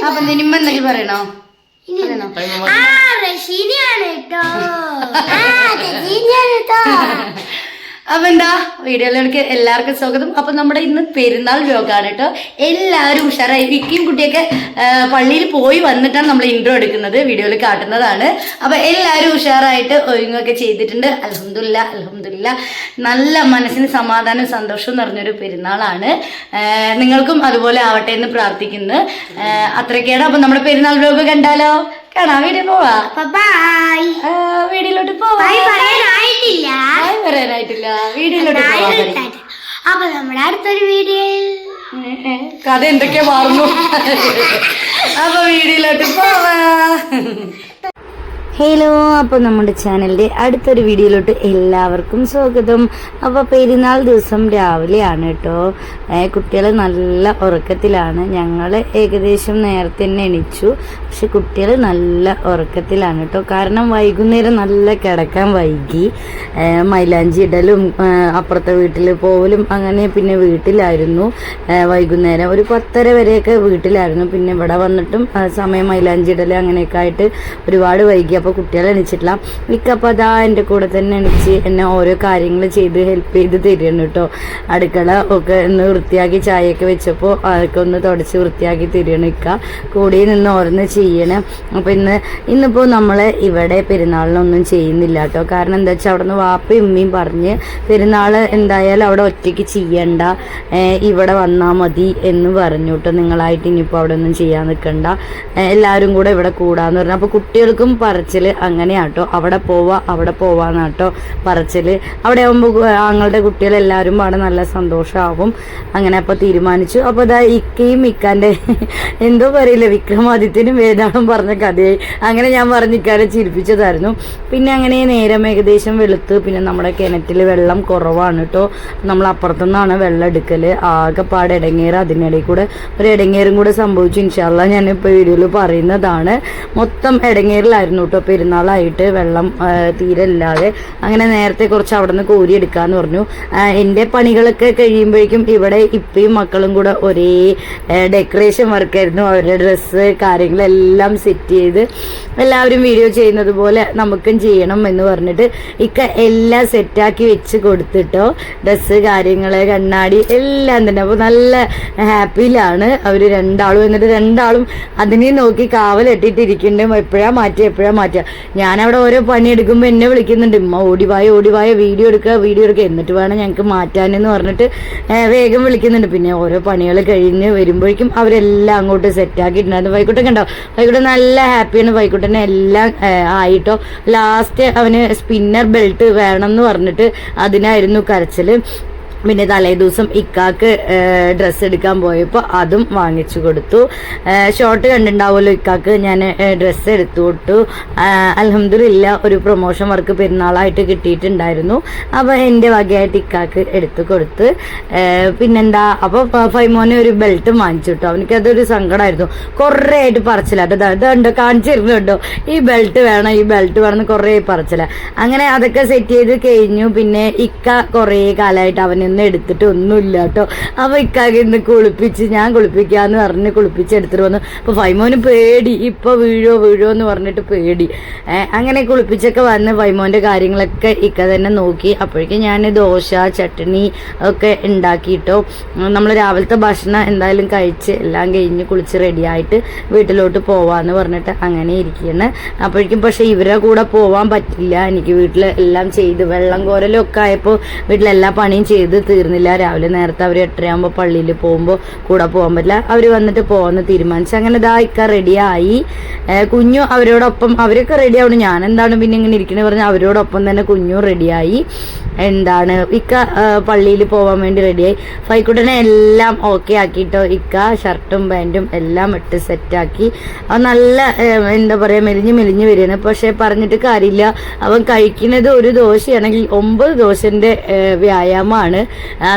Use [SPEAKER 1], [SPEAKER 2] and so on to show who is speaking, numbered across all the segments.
[SPEAKER 1] അപ്പൊ നിനിമ്മ എന്തെങ്കിലും പറയണോ? അപ്പൊ എന്താ വീഡിയോയിലേക്ക് എല്ലാവർക്കും സ്വാഗതം. അപ്പൊ നമ്മുടെ ഇന്ന് പെരുന്നാൾ വ്ലോഗാണ് കേട്ടോ. എല്ലാവരും ഉഷാറായി. വിക്കിയും കുട്ടിയൊക്കെ പള്ളിയിൽ പോയി വന്നിട്ടാണ് നമ്മൾ ഇൻട്രോ എടുക്കുന്നത്, വീഡിയോയിൽ കാട്ടുന്നതാണ്. അപ്പൊ എല്ലാവരും ഉഷാറായിട്ട് ഒരുങ്ങൊക്കെ ചെയ്തിട്ടുണ്ട്. അൽഹംദുലില്ലാ അൽഹംദുലില്ലാ. നല്ല മനസ്സിന് സമാധാനവും സന്തോഷവും നിറഞ്ഞൊരു പെരുന്നാളാണ്. നിങ്ങൾക്കും അതുപോലെ ആവട്ടെ എന്ന് പ്രാർത്ഥിക്കുന്നു. അത്രയൊക്കെയാണ്. അപ്പൊ നമ്മുടെ പെരുന്നാൾ വ്ലോഗ് കണ്ടാലോ? കാണാം. വീഡിയോ പോവാ. വീഡിയോയിലോട്ട് പോവാ. പറയാനായിട്ടില്ല. വീഡിയോയിലോട്ട് പോവാ.
[SPEAKER 2] അപ്പൊ നമ്മുടെ അടുത്തൊരു വീഡിയോ
[SPEAKER 1] കഥ എന്തൊക്കെയാ മാറുന്നു. അപ്പൊ വീഡിയോയിലോട്ട് പോവാ. ഹലോ, അപ്പോൾ നമ്മുടെ ചാനലിൻ്റെ അടുത്തൊരു വീഡിയോയിലോട്ട് എല്ലാവർക്കും സ്വാഗതം. അപ്പോൾ പെരുന്നാൾ ദിവസം രാവിലെയാണ് കേട്ടോ. കുട്ടികൾ നല്ല ഉറക്കത്തിലാണ്. ഞങ്ങൾ ഏകദേശം നേരത്തെ തന്നെ എണീച്ചു. പക്ഷെ കുട്ടികൾ നല്ല ഉറക്കത്തിലാണ് കേട്ടോ. കാരണം വൈകുന്നേരം നല്ല കിടക്കാൻ വൈകി. മൈലാഞ്ചി ഇടലും അപ്പുറത്തെ വീട്ടിൽ പോവലും അങ്ങനെ പിന്നെ വീട്ടിലായിരുന്നു. വൈകുന്നേരം ഒരു 10:30 വരെയൊക്കെ വീട്ടിലായിരുന്നു. പിന്നെ ഇവിടെ വന്നിട്ടും സമയം മൈലാഞ്ചി ഇടൽ അങ്ങനെയൊക്കെ ആയിട്ട് ഒരുപാട് വൈകി. അപ്പോൾ കുട്ടികളെ എണീച്ചിട്ടില്ല. മിക്കപ്പോൾ അതാ എൻ്റെ കൂടെ തന്നെ എണീച്ച് എന്നെ ഓരോ കാര്യങ്ങൾ ചെയ്ത് ഹെൽപ്പ് ചെയ്ത് തരുന്നു കേട്ടോ. അടുക്കള ഒക്കെ ഒന്ന് വൃത്തിയാക്കി ചായയൊക്കെ വെച്ചപ്പോൾ അതൊക്കെ ഒന്ന് തുടച്ച് വൃത്തിയാക്കി തരുന്നു. കൂടെ നിന്ന് ഓരോന്ന് ചെയ്യണം. അപ്പോൾ ഇന്നിപ്പോൾ നമ്മൾ ഇവിടെ പെരുന്നാളിനൊന്നും ചെയ്യുന്നില്ല കേട്ടോ. കാരണം എന്താ വെച്ചാൽ അവിടെ നിന്ന് വാപ്പയും ഉമ്മയും പറഞ്ഞ് പെരുന്നാൾ എന്തായാലും അവിടെ ഒറ്റയ്ക്ക് ചെയ്യണ്ട, ഇവിടെ വന്നാൽ മതി എന്ന് പറഞ്ഞു കേട്ടോ. നിങ്ങളായിട്ട് ഇനിയിപ്പോൾ അവിടെ ഒന്നും ചെയ്യാൻ നിൽക്കണ്ട, എല്ലാവരും കൂടെ ഇവിടെ കൂടാന്ന് പറഞ്ഞു. അപ്പോൾ കുട്ടികൾക്കും പറച്ചിൽ അങ്ങനെയാട്ടോ. അവിടെ പോവാന്നാട്ടോ പറച്ചിൽ. അവിടെ ആകുമ്പോൾ ആങ്ങളുടെ കുട്ടികളെല്ലാവരും അവിടെ നല്ല സന്തോഷമാവും. അങ്ങനെ അപ്പോൾ തീരുമാനിച്ചു. അപ്പോൾ ഇതാ ഇക്കയും ഇക്കാൻ്റെ എന്തോ പറയില്ല, വിക്രമാദിത്യനും വേദാളും പറഞ്ഞ കഥയായി. അങ്ങനെ ഞാൻ പറഞ്ഞ് ഇക്കാരെ ചിരിപ്പിച്ചതായിരുന്നു. പിന്നെ അങ്ങനെ നേരം ഏകദേശം വെളുത്ത്. പിന്നെ നമ്മുടെ കിണറ്റിൽ വെള്ളം കുറവാണ് കേട്ടോ. നമ്മൾ അപ്പുറത്തുനിന്നാണ് വെള്ളം എടുക്കൽ. ആകെപ്പാട് ഇടങ്ങേറ്. അതിനിടയിൽ കൂടെ ഒരു ഇടങ്ങേറും കൂടെ സംഭവിച്ചു. ഇൻഷാ അല്ലാഹ് ഞാനിപ്പോൾ വീഡിയോയിൽ പറയുന്നതാണ്. മൊത്തം ഇടങ്ങേറിലായിരുന്നു കേട്ടോ. പെരുന്നാളായിട്ട് വെള്ളം തീരെ ഇല്ലാതെ. അങ്ങനെ നേരത്തെ കുറച്ച് അവിടെ നിന്ന് കോരിയെടുക്കാന്ന് പറഞ്ഞു. എൻ്റെ പണികളൊക്കെ കഴിയുമ്പോഴേക്കും ഇവിടെ ഇപ്പയും മക്കളും കൂടെ ഒരേ ഡെക്കറേഷൻ വർക്കായിരുന്നു. അവരുടെ ഡ്രസ്സ് കാര്യങ്ങളെല്ലാം സെറ്റ് ചെയ്ത് എല്ലാവരും വീഡിയോ ചെയ്യുന്നത് പോലെ നമുക്കും ചെയ്യണം എന്ന് പറഞ്ഞിട്ട് ഇക്ക എല്ലാം സെറ്റാക്കി വെച്ച് കൊടുത്തിട്ടോ. ഡ്രസ്സ് കാര്യങ്ങൾ കണ്ണാടി എല്ലാം തന്നെ. അപ്പോൾ നല്ല ഹാപ്പിയിലാണ് അവർ രണ്ടാളും. എന്നിട്ട് രണ്ടാളും അതിനെ നോക്കി കാവലിട്ടിട്ടിരിക്കുന്നുണ്ട്. എപ്പോഴാ മാറ്റുക. ഞാനവിടെ ഓരോ പണിയെടുക്കുമ്പോൾ എന്നെ വിളിക്കുന്നുണ്ട്, ഉമ്മ ഓടിവായ വീഡിയോ എടുക്കുക എന്നിട്ട് വേണം ഞങ്ങൾക്ക് മാറ്റാനെന്ന് പറഞ്ഞിട്ട് വേഗം വിളിക്കുന്നുണ്ട്. പിന്നെ ഓരോ പണികൾ കഴിഞ്ഞ് വരുമ്പോഴേക്കും അവരെല്ലാം അങ്ങോട്ട് സെറ്റാക്കിയിട്ടുണ്ടായിരുന്നു. വൈകുട്ടൻ കണ്ടോ, വൈകുട്ടൻ നല്ല ഹാപ്പിയാണ്. വൈകുട്ടനെ എല്ലാം ആയിട്ടോ. ലാസ്റ്റ് അവന് സ്പിന്നർ ബെൽറ്റ് വേണം എന്ന് പറഞ്ഞിട്ട് അതിനായിരുന്നു കരച്ചിൽ. പിന്നെ തലേ ദിവസം ഇക്കാക്ക് ഡ്രസ്സ് എടുക്കാൻ പോയപ്പോൾ അതും വാങ്ങിച്ചു കൊടുത്തു. ഷോർട്ട് കണ്ടിട്ടുണ്ടാവുമല്ലോ ഇക്കാക്ക്. ഞാൻ ഡ്രസ്സ് എടുത്തു കൊടുത്തു. അൽഹംദുലില്ലാ ഒരു പ്രൊമോഷൻ വർക്ക് പെരുന്നാളായിട്ട് കിട്ടിയിട്ടുണ്ടായിരുന്നു. അപ്പോൾ എൻ്റെ വകയായിട്ട് ഇക്കാക്ക് എടുത്തു കൊടുത്ത്. പിന്നെന്താ, അപ്പോൾ ഫൈമോനെ ഒരു ബെൽറ്റ് വാങ്ങിച്ചു കിട്ടും. അവനക്കതൊരു സങ്കടമായിരുന്നു. കുറേ ആയിട്ട് പറച്ചില്ല. അതുണ്ടോ കാണിച്ചിരുന്നുണ്ടോ, ഈ ബെൽറ്റ് വേണം എന്ന് കുറേ പറച്ചില്ല. അങ്ങനെ അതൊക്കെ സെറ്റ് ചെയ്ത് കഴിഞ്ഞു. പിന്നെ ഇക്ക കുറേ കാലമായിട്ട് അവനൊന്നും എടുത്തിട്ട് ഒന്നുമില്ല കേട്ടോ. അപ്പോൾ ഇക്കാക്ക് ഇന്ന് കുളിപ്പിച്ച്, ഞാൻ കുളിപ്പിക്കാന്ന് പറഞ്ഞ് കുളിപ്പിച്ചെടുത്തിട്ട് വന്നു. അപ്പോൾ ഫൈമോന് പേടി, ഇപ്പോൾ വീഴോ എന്ന് പറഞ്ഞിട്ട് പേടി. അങ്ങനെ കുളിപ്പിച്ചൊക്കെ വന്ന് ഫൈമോൻ്റെ കാര്യങ്ങളൊക്കെ ഇക്ക തന്നെ നോക്കി. അപ്പോഴേക്കും ഞാൻ ദോശ ചട്നി ഒക്കെ ഉണ്ടാക്കിയിട്ടോ. നമ്മൾ രാവിലത്തെ ഭക്ഷണം എന്തായാലും കഴിച്ച് എല്ലാം കഴിഞ്ഞ് കുളിച്ച് റെഡിയായിട്ട് വീട്ടിലോട്ട് പോവാന്ന് പറഞ്ഞിട്ട് അങ്ങനെ ഇരിക്കുകയാണ്. അപ്പോഴേക്കും പക്ഷെ ഇവരെ കൂടെ പോവാൻ പറ്റില്ല. എനിക്ക് വീട്ടിൽ എല്ലാം ചെയ്ത് വെള്ളം കോരലും ഒക്കെ ആയപ്പോൾ വീട്ടിലെല്ലാ പണിയും ചെയ്ത് തീർന്നില്ല. രാവിലെ നേരത്തെ അവർ 8:30 പള്ളിയിൽ പോകുമ്പോൾ കൂടെ പോകാൻ പറ്റില്ല. അവർ വന്നിട്ട് പോകുന്ന തീരുമാനിച്ചു. അങ്ങനെ ഇതാ ഇക്ക റെഡിയായി. കുഞ്ഞു അവരോടൊപ്പം, അവരൊക്കെ റെഡിയാവണം. ഞാൻ എന്താണ് പിന്നെ ഇങ്ങനെ ഇരിക്കണേ പറഞ്ഞാൽ അവരോടൊപ്പം തന്നെ കുഞ്ഞു റെഡിയായി. ഇക്ക പള്ളിയിൽ പോകാൻ വേണ്ടി റെഡിയായി. ഫൈക്കുട്ടനെ എല്ലാം ഓക്കെ ആക്കിയിട്ടോ. ഇക്ക ഷർട്ടും പാൻറ്റും എല്ലാം ഇട്ട് സെറ്റാക്കി. അവൻ നല്ല എന്താ പറയുക മെലിഞ്ഞ് വരികയാണ്. പക്ഷെ പറഞ്ഞിട്ട് കാര്യമില്ല, അവൻ കഴിക്കുന്നത് ഒരു ദോശയാണെങ്കിൽ 9 ദോശൻ്റെ വ്യായാമമാണ്.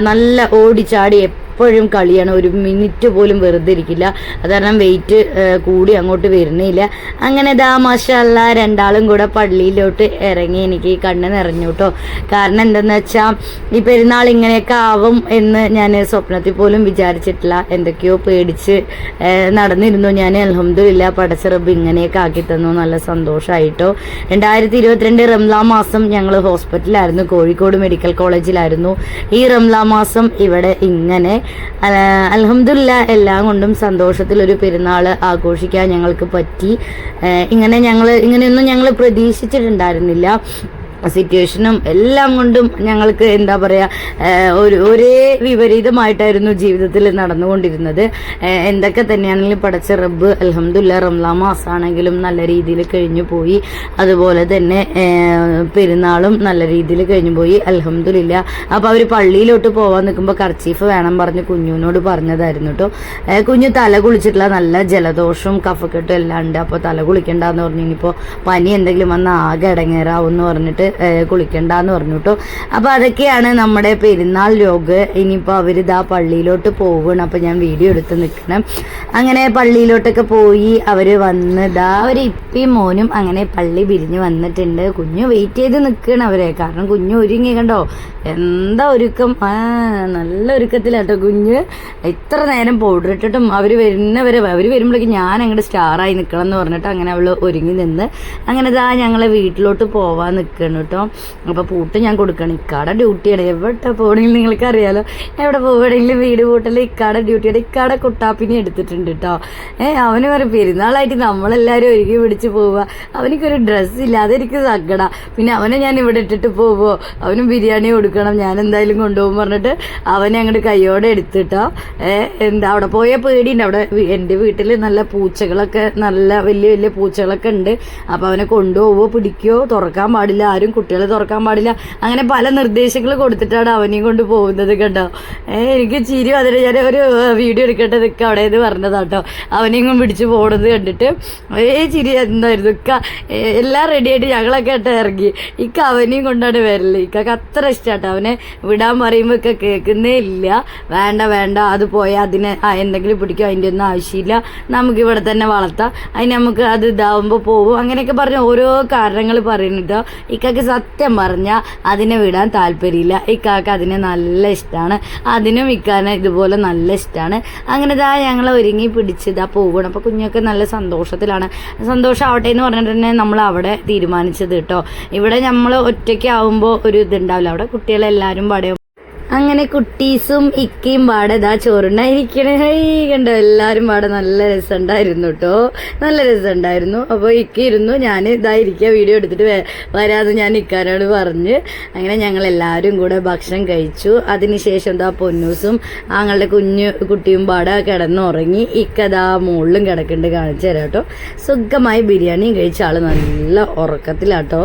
[SPEAKER 1] നല്ല ഓടിച്ചാടി എപ്പോഴും കളിയാണ്, ഒരു മിനിറ്റ് പോലും വെറുതെ ഇരിക്കില്ല. അത് കാരണം വെയിറ്റ് കൂടി അങ്ങോട്ട് വരുന്നില്ല. അങ്ങനെ ദാ മാഷാഅല്ലാ രണ്ടാളും കൂടെ പള്ളിയിലോട്ട് ഇറങ്ങി. എനിക്ക് കണ്ണ് നിറഞ്ഞു കേട്ടോ. കാരണം എന്തെന്ന് വെച്ചാൽ ഈ പെരുന്നാൾ ഇങ്ങനെയൊക്കെ ആവും എന്ന് ഞാൻ സ്വപ്നത്തിൽ പോലും വിചാരിച്ചിട്ടില്ല. എന്തൊക്കെയോ പേടിച്ച് നടന്നിരുന്നു ഞാൻ. അൽഹംദുലില്ലാ പടച്ച റബ്ബ് ഇങ്ങനെയൊക്കെ ആക്കി തന്നു. നല്ല സന്തോഷമായിട്ടോ. 2022 റംലാൻ മാസം ഞങ്ങൾ ഹോസ്പിറ്റലിലായിരുന്നു, കോഴിക്കോട് മെഡിക്കൽ കോളേജിലായിരുന്നു. ഈ റംലാൻ മാസം ഇവിടെ ഇങ്ങനെ അൽഹംദുലില്ലാ എല്ലാം കൊണ്ടും സന്തോഷത്തിലൊരു പെരുന്നാൾ ആഘോഷിക്കാൻ ഞങ്ങൾക്ക് പറ്റി. ഇങ്ങനെയൊന്നും ഞങ്ങൾ പ്രതീക്ഷിച്ചിട്ടുണ്ടായിരുന്നില്ല. സിറ്റുവേഷനും എല്ലാം കൊണ്ടും ഞങ്ങൾക്ക് എന്താ പറയുക, ഒരേ വിപരീതമായിട്ടായിരുന്നു ജീവിതത്തിൽ നടന്നുകൊണ്ടിരുന്നത്. എന്തൊക്കെ തന്നെയാണെങ്കിലും പടച്ച റബ്ബ് അൽഹംദുലില്ലാ റംലാൻ മാസമാണെങ്കിലും നല്ല രീതിയിൽ കഴിഞ്ഞു പോയി. അതുപോലെ തന്നെ പെരുന്നാളും നല്ല രീതിയിൽ കഴിഞ്ഞു പോയി അൽഹംദുലില്ലാ. അപ്പോൾ അവർ പള്ളിയിലോട്ട് പോകാൻ നിൽക്കുമ്പോൾ കർച്ചീഫ് വേണം പറഞ്ഞ് കുഞ്ഞുവിനോട് പറഞ്ഞതായിരുന്നു കേട്ടോ. കുഞ്ഞു തല കുളിച്ചിട്ടുള്ള നല്ല ജലദോഷവും കഫക്കെട്ടും എല്ലാം ഉണ്ട്. അപ്പോൾ തല കുളിക്കണ്ടെന്ന് പറഞ്ഞു. ഇനിയിപ്പോൾ പനി എന്തെങ്കിലും വന്നാൽ ആകെ ഇടങ്ങേറാവും എന്ന് പറഞ്ഞിട്ട് കുളിക്കണ്ടെന്ന് പറഞ്ഞു കേട്ടോ. അപ്പോൾ അതൊക്കെയാണ് നമ്മുടെ പെരുന്നാൾ രോഗ്. ഇനിയിപ്പോൾ അവരിതാ പള്ളിയിലോട്ട് പോവുകയാണ്. അപ്പോൾ ഞാൻ വീഡിയോ എടുത്ത് നിൽക്കണം. അങ്ങനെ പള്ളിയിലോട്ടൊക്കെ പോയി അവർ വന്ന് അവർ ഇപ്പിയും മോനും അങ്ങനെ പള്ളി പിരിഞ്ഞ് വന്നിട്ടുണ്ട്. കുഞ്ഞു വെയിറ്റ് ചെയ്ത് നിൽക്കണം അവരെ. കാരണം കുഞ്ഞു ഒരുങ്ങി കണ്ടോ, എന്താ ഒരുക്കം, നല്ല ഒരുക്കത്തിലാട്ടോ കുഞ്ഞ്. ഇത്ര നേരം പൗഡർ ഇട്ടിട്ടും അവർ വരുമ്പോഴേക്കും ഞാൻ അങ്ങോട്ട് സ്റ്റാറായി നിൽക്കണം എന്ന് പറഞ്ഞിട്ട് അങ്ങനെ അവൾ ഒരുങ്ങി നിന്ന് അങ്ങനെ ഞങ്ങളെ വീട്ടിലോട്ട് പോവാൻ നിൽക്കണം കേട്ടോ. അപ്പോൾ പൂട്ട് ഞാൻ കൊടുക്കണം. ഇക്കാടെ ഡ്യൂട്ടിയാണ്. എവിടെ പോകണമെങ്കിലും നിങ്ങൾക്ക് അറിയാലോ, എവിടെ പോവുകയാണെങ്കിലും വീട് പൂട്ടൽ ഇക്കാടെ ഡ്യൂട്ടിയാണ്. ഇക്കാടെ കുട്ടാപ്പിനെ എടുത്തിട്ടുണ്ട് കേട്ടോ. അവന് പറയും പെരുന്നാളായിട്ട് നമ്മളെല്ലാവരും ഒരുക്കി പിടിച്ച് പോവുക, അവനിക്കൊരു ഡ്രസ്സില്ല, അതെനിക്ക് സങ്കട. പിന്നെ അവനെ ഞാൻ ഇവിടെ ഇട്ടിട്ട് പോവുമോ, അവനും ബിരിയാണി കൊടുക്കണം, ഞാൻ എന്തായാലും കൊണ്ടുപോകും പറഞ്ഞിട്ട് അവനെ അങ്ങോട്ട് കൈയോടെ എടുത്തിട്ടോ. അവിടെ പോയാൽ പേടിയുണ്ട്. അവിടെ എൻ്റെ വീട്ടിൽ നല്ല പൂച്ചകളൊക്കെ, നല്ല വലിയ വലിയ പൂച്ചകളൊക്കെ ഉണ്ട്. അപ്പോൾ അവനെ കൊണ്ടുപോവോ പിടിക്കുകയോ, തുറക്കാൻ പാടില്ല, ആരും കുട്ടികളെ തുറക്കാൻ പാടില്ല, അങ്ങനെ പല നിർദ്ദേശങ്ങൾ കൊടുത്തിട്ടാണ് അവനെയും കൊണ്ട് പോകുന്നത് കേട്ടോ. എനിക്ക് ചിരി അതിന് ഞാൻ ഒരു വീഡിയോ എടുക്കട്ടെ നിൽക്കുക അവിടെ നിന്ന് പറഞ്ഞതാട്ടോ. അവനെയും പിടിച്ച് പോകുന്നത് കണ്ടിട്ട് ചിരി എന്തായിരുന്നു. എല്ലാം റെഡിയായിട്ട് ഞങ്ങളൊക്കെ ആയിട്ട് ഇറങ്ങി. അവനെയും കൊണ്ടാണ് വരല്. ഇക്കൊക്കെ അത്ര ഇഷ്ടമാട്ടോ. അവനെ വിടാൻ പറയുമ്പോൾ കേൾക്കുന്നേ ഇല്ല. വേണ്ട അത് പോയാൽ അതിനെ എന്തെങ്കിലും പിടിക്കും, അതിൻ്റെ ഒന്നും ആവശ്യമില്ല, നമുക്കിവിടെ തന്നെ വളർത്താം, അതിന് നമുക്ക് അത് ഇതാവുമ്പോൾ പോകും, അങ്ങനെയൊക്കെ പറഞ്ഞ് ഓരോ കാരണങ്ങൾ പറയുന്നുട്ടോ. ഇക്കാക്ക് സത്യം പറഞ്ഞാൽ അതിനെ വിടാൻ താല്പര്യമില്ല. ഇക്കാക്ക് അതിനെ നല്ല ഇഷ്ടമാണ്. അതിനും ഇക്കാനെ ഇതുപോലെ നല്ല ഇഷ്ടമാണ്. അങ്ങനെ ഞങ്ങൾ ഒരുങ്ങി പിടിച്ചതാ പോകണം. അപ്പോൾ കുഞ്ഞൊക്കെ നല്ല സന്തോഷത്തിലാണ്. സന്തോഷമാവട്ടെ എന്ന് പറഞ്ഞിട്ട് തന്നെ നമ്മൾ അവിടെ തീരുമാനിച്ചത് കേട്ടോ. ഇവിടെ നമ്മൾ ഒറ്റയ്ക്ക് ആവുമ്പോൾ ഒരു ഇതുണ്ടാവില്ല. അവിടെ കുട്ടികളെല്ലാവരും പാടെ അങ്ങനെ കുട്ടീസും ഇക്കയും പാടെ ചോറുണ്ടായിരിക്കണേ. കണ്ടോ, എല്ലാവരും പാടെ നല്ല രസമുണ്ടായിരുന്നു കേട്ടോ. നല്ല രസമുണ്ടായിരുന്നു. അപ്പോൾ ഇക്ക ഇരുന്നു, ഞാൻ ഇരിക്കുക വീഡിയോ എടുത്തിട്ട് വരാതെ ഞാൻ ഇക്കാനോട് പറഞ്ഞ് അങ്ങനെ ഞങ്ങൾ എല്ലാവരും കൂടെ ഭക്ഷണം കഴിച്ചു. അതിനുശേഷം പൊന്നൂസും ഞങ്ങളുടെ കുട്ടിയും പാടെ കിടന്നുറങ്ങി. ഇക്കതാ മുകളിലും കിടക്കുന്നുണ്ട്, കാണിച്ചു തരാം കേട്ടോ. സുഖമായി ബിരിയാണിയും കഴിച്ച ആൾ നല്ല ഉറക്കത്തിലാട്ടോ,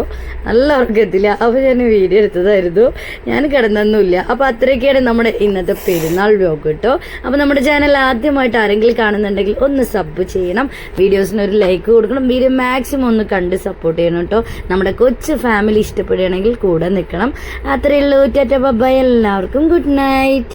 [SPEAKER 1] നല്ല ഉറക്കത്തില്ല. അപ്പോൾ ഞാൻ വീഡിയോ എടുത്തതായിരുന്നു. ഞാൻ കിടന്നൊന്നുമില്ല. അപ്പോൾ അത്രയൊക്കെയാണ് നമ്മുടെ ഇന്നത്തെ പെരുന്നാൾ വ്ലോഗ് കേട്ടോ. അപ്പോൾ നമ്മുടെ ചാനൽ ആദ്യമായിട്ട് ആരെങ്കിലും കാണുന്നുണ്ടെങ്കിൽ ഒന്ന് സബ് ചെയ്യണം, വീഡിയോസിന് ഒരു ലൈക്ക് കൊടുക്കണം, വീഡിയോ മാക്സിമം ഒന്ന് കണ്ട് സപ്പോർട്ട് ചെയ്യണം കേട്ടോ. നമ്മുടെ കൊച്ചു ഫാമിലി ഇഷ്ടപ്പെടുകയാണെങ്കിൽ കൂടെ നിൽക്കണം. അത്രയേ ഉള്ളൂ. ടാറ്റാ ബൈ, എല്ലാവർക്കും ഗുഡ് നൈറ്റ്.